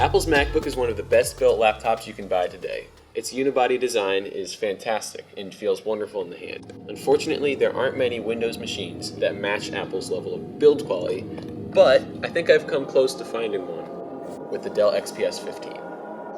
Apple's MacBook is one of the best built laptops you can buy today. Its unibody design is fantastic and feels wonderful in the hand. Unfortunately, there aren't many Windows machines that match Apple's level of build quality, but I think I've come close to finding one with the Dell XPS 15.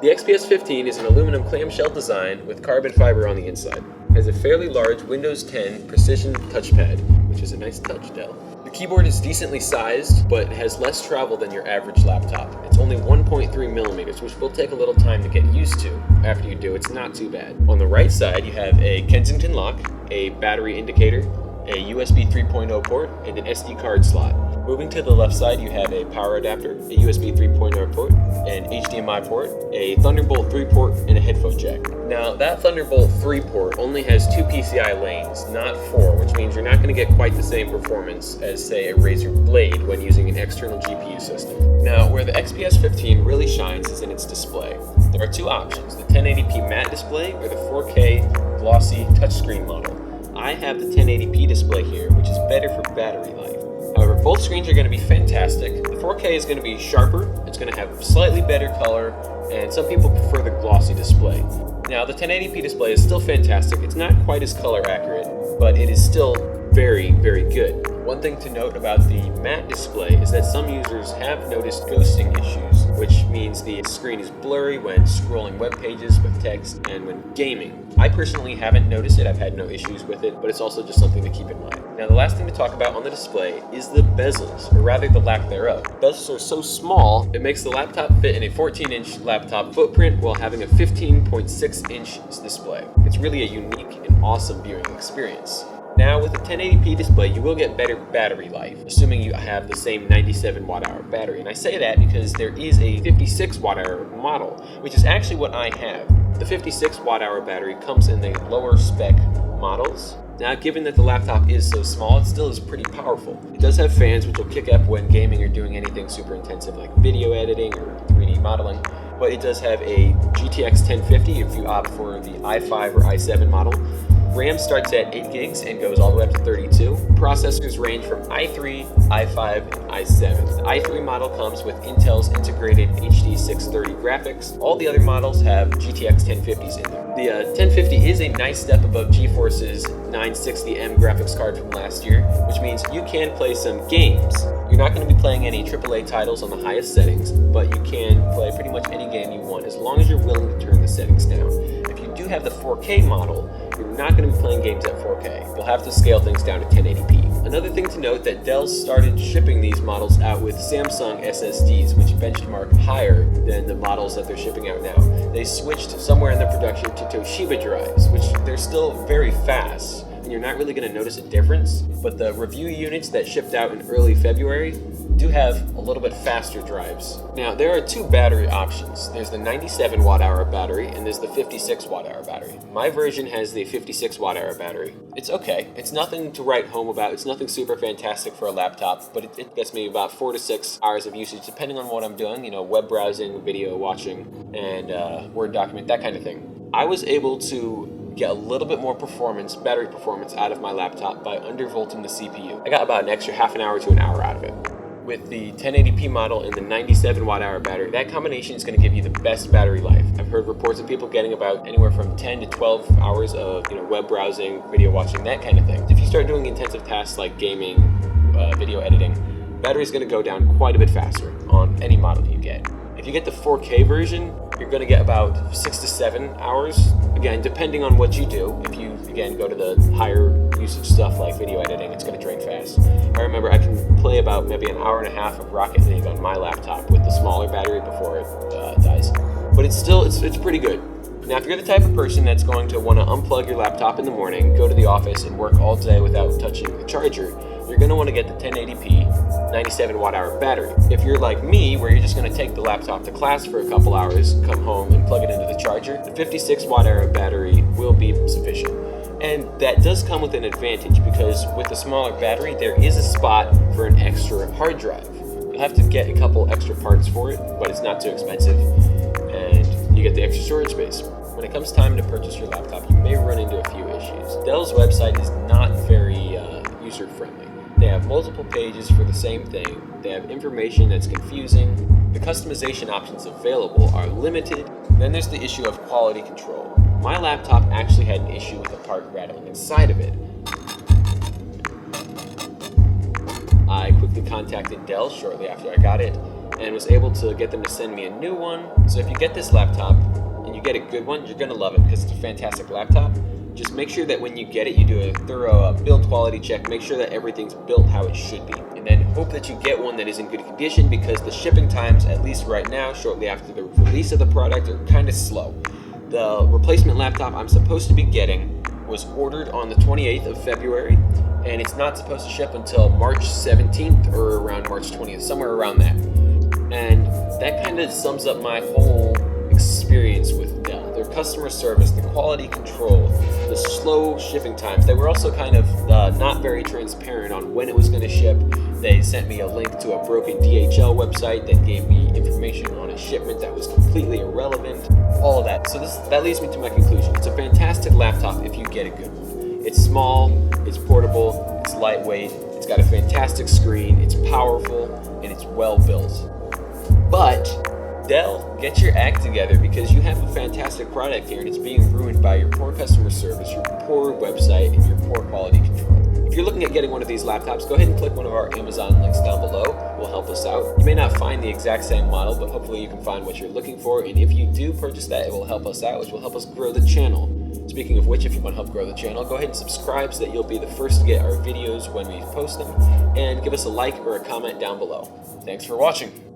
The XPS 15 is an aluminum clamshell design with carbon fiber on the inside. It has a fairly large Windows 10 precision touchpad, which is a nice touch, Dell. The keyboard is decently sized, but has less travel than your average laptop. It's only 1.3 millimeters, which will take a little time to get used to. After you do, it's not too bad. On the right side, you have a Kensington lock, a battery indicator, a USB 3.0 port, and an SD card slot. Moving to the left side, you have a power adapter, a USB 3.0 port, an HDMI port, a Thunderbolt 3 port, and a headphone jack. Now, that Thunderbolt 3 port only has 2 PCI lanes, not 4, which means you're not going to get quite the same performance as, say, a Razer Blade when using an external GPU system. Now, where the XPS 15 really shines is in its display. There are 2 options, the 1080p matte display or the 4K glossy touchscreen model. I have the 1080p display here, which is better for battery life. However, both screens are going to be fantastic. The 4K is going to be sharper, it's going to have slightly better color, and some people prefer the glossy display. Now, the 1080p display is still fantastic. It's not quite as color accurate, but it is still very, very good. One thing to note about the matte display is that some users have noticed ghosting issues, which means the screen is blurry when scrolling web pages with text and when gaming. I personally haven't noticed it, I've had no issues with it, but it's also just something to keep in mind. Now, the last thing to talk about on the display is the bezels, or rather the lack thereof. Bezels are so small, it makes the laptop fit in a 14-inch laptop footprint while having a 15.6-inch display. It's really a unique and awesome viewing experience. Now, with a 1080p display, you will get better battery life, assuming you have the same 97 watt-hour battery. And I say that because there is a 56 watt-hour model, which is actually what I have. The 56 watt-hour battery comes in the lower spec models. Now, given that the laptop is so small, it still is pretty powerful. It does have fans which will kick up when gaming or doing anything super intensive like video editing or 3D modeling, but it does have a GTX 1050 if you opt for the i5 or i7 model. RAM starts at 8 gigs and goes all the way up to 32. Processors range from i3, i5, and i7. The i3 model comes with Intel's integrated HD 630 graphics. All the other models have GTX 1050s in them. The 1050 is a nice step above GeForce's 960M graphics card from last year, which means you can play some games. You're not going to be playing any AAA titles on the highest settings, but you can play pretty much any game you want as long as you're willing to turn the settings down. If you do have the 4K model, you're not going to be playing games at 4K. You'll have to scale things down to 1080p. Another thing to note that Dell started shipping these models out with Samsung SSDs, which benchmark higher than the models that they're shipping out now. They switched somewhere in their production to Toshiba drives, which they're still very fast, and you're not really going to notice a difference. But the review units that shipped out in early February do have a little bit faster drives. Now, there are 2 battery options. There's the 97 watt-hour battery and there's the 56 watt-hour battery. My version has the 56 watt-hour battery. It's okay. It's nothing to write home about. It's nothing super fantastic for a laptop, but it gets me about 4 to 6 hours of usage depending on what I'm doing, web browsing, video watching, and Word document, that kind of thing. I was able to get a little bit more battery performance out of my laptop by undervolting the CPU. I got about an extra half an hour to an hour out of it. With the 1080p model and the 97 watt-hour battery, that combination is going to give you the best battery life. I've heard reports of people getting about anywhere from 10 to 12 hours of web browsing, video watching, that kind of thing. If you start doing intensive tasks like gaming, video editing, battery is going to go down quite a bit faster on any model you get. If you get the 4K version, you're going to get about 6 to 7 hours, again, depending on what you do. If you, again, go to the higher usage stuff like video editing, it's going to drain fast. I remember I can play about maybe an hour and a half of Rocket League on my laptop with the smaller battery before it dies. But it's pretty good. Now, if you're the type of person that's going to want to unplug your laptop in the morning, go to the office, and work all day without touching the charger, you're going to want to get the 1080p 97 watt-hour battery. If you're like me, where you're just going to take the laptop to class for a couple hours, come home, and plug it into the charger, the 56 watt-hour battery will be sufficient. And that does come with an advantage because with the smaller battery, there is a spot for an extra hard drive. You'll have to get a couple extra parts for it, but it's not too expensive, and you get the extra storage space. When it comes time to purchase your laptop, you may run into a few issues. Dell's website is not very user-friendly. They have multiple pages for the same thing. They have information that's confusing. The customization options available are limited. Then there's the issue of quality control. My laptop actually had an issue with a part rattling inside of it. I quickly contacted Dell shortly after I got it and was able to get them to send me a new one. So if you get this laptop and you get a good one, you're going to love it because it's a fantastic laptop. Just make sure that when you get it, you do a thorough build quality check. Make sure that everything's built how it should be. And then hope that you get one that is in good condition, because the shipping times, at least right now, shortly after the release of the product, are kind of slow. The replacement laptop I'm supposed to be getting was ordered on the 28th of February, and it's not supposed to ship until March 17th or around March 20th, somewhere around that. And that kind of sums up my whole experience with Dell. Their customer service, the quality control, the slow shipping times. They were also kind of not very transparent on when it was going to ship. They sent me a link to a broken DHL website that gave me information on a shipment that was completely irrelevant. All of that. So that leads me to my conclusion. It's a fantastic laptop if you get a good one. It's small, it's portable, it's lightweight, it's got a fantastic screen, it's powerful, and it's well built. But Dell, get your act together, because you have a fantastic product here and it's being ruined by your poor customer service, your poor website, and your poor quality control. If you're looking at getting one of these laptops, go ahead and click one of our Amazon links down below. It will help us out. You may not find the exact same model, but hopefully you can find what you're looking for. And if you do purchase that, it will help us out, which will help us grow the channel. Speaking of which, if you want to help grow the channel, go ahead and subscribe so that you'll be the first to get our videos when we post them. And give us a like or a comment down below. Thanks for watching.